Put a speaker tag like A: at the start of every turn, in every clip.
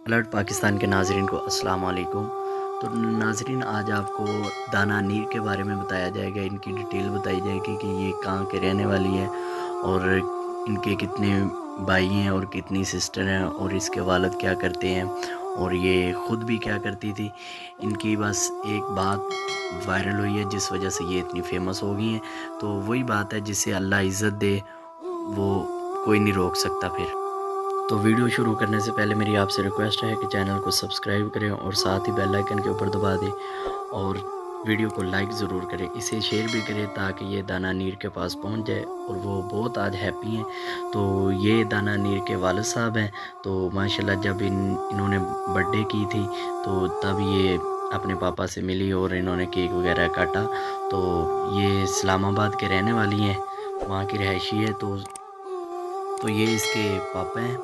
A: Alert Pakistan کے ناظرین کو السلام علیکم۔ تو ناظرین، آج آپ کو دانا نیر کے بارے میں بتایا جائے گا، ان کی ڈیٹیل بتائی جائے گی کہ یہ کہاں کے رہنے والی ہے اور ان کے کتنے بھائی ہیں اور کتنی سسٹر ہیں اور اس کے والد کیا کرتے ہیں اور یہ خود بھی کیا کرتی تھی۔ ان کی بس ایک بات وائرل ہوئی ہے جس وجہ سے یہ اتنی فیمس ہو گئی ہیں، تو وہی بات ہے جس سے اللہ عزت دے وہ کوئی نہیں روک سکتا پھر۔ تو ویڈیو شروع کرنے سے پہلے میری آپ سے ریکویسٹ ہے کہ چینل کو سبسکرائب کریں اور ساتھ ہی بیل آئیکن کے اوپر دبا دیں اور ویڈیو کو لائک ضرور کریں، اسے شیئر بھی کریں تاکہ یہ دانا نیر کے پاس پہنچ جائے اور وہ بہت آج ہیپی ہیں۔ تو یہ دانا نیر کے والد صاحب ہیں، تو ماشاءاللہ جب انہوں نے برتھ ڈے کی تھی تو تب یہ اپنے پاپا سے ملی اور انہوں نے کیک وغیرہ کاٹا۔ تو یہ اسلام آباد کے رہنے والی ہیں، وہاں کی رہائشی ہے۔ تو یہ اس کے پاپا ہیں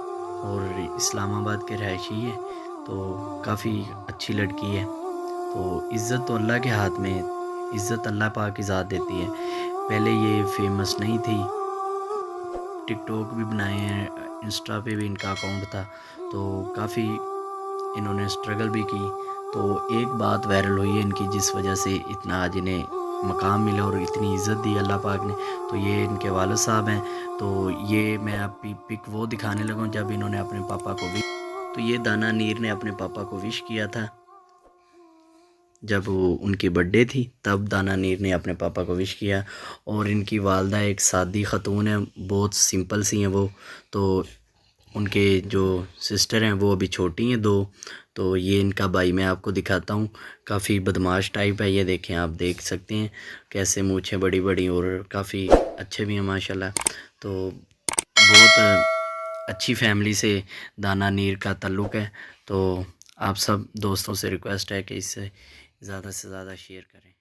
A: اور اسلام آباد کے رہائشی ہے، تو کافی اچھی لڑکی ہے۔ تو عزت تو اللہ کے ہاتھ میں، عزت اللہ پاک کی ذات دیتی ہے۔ پہلے یہ فیمس نہیں تھی، ٹک ٹاک بھی بنائے ہیں، انسٹا پہ بھی ان کا اکاؤنٹ تھا، تو کافی انہوں نے اسٹرگل بھی کی۔ تو ایک بات وائرل ہوئی ہے ان کی جس وجہ سے اتنا آج انہیں مقام ملا اور اتنی عزت دی اللہ پاک نے، تو یہ ان کے والد صاحب ہیں۔ تو یہ میں آپ پک وہ دکھانے لگا جب انہوں نے اپنے پاپا کو تو یہ دانا نیر نے اپنے پاپا کو وش کیا تھا جب ان کی برتھ ڈے تھی، تب دانا نیر نے اپنے پاپا کو وش کیا۔ اور ان کی والدہ ایک سادی خاتون ہے، بہت سمپل سی ہیں وہ۔ تو ان کے جو سسٹر ہیں وہ ابھی چھوٹی ہیں دو۔ تو یہ ان کا بھائی میں آپ کو دکھاتا ہوں، کافی بدماش ٹائپ ہے، یہ دیکھیں، آپ دیکھ سکتے ہیں کیسے مونچھیں بڑی بڑی اور کافی اچھے بھی ہیں ماشاءاللہ۔ تو بہت اچھی فیملی سے دانا نیر کا تعلق ہے۔ تو آپ سب دوستوں سے ریکویسٹ ہے کہ اس سے زیادہ شیئر کریں۔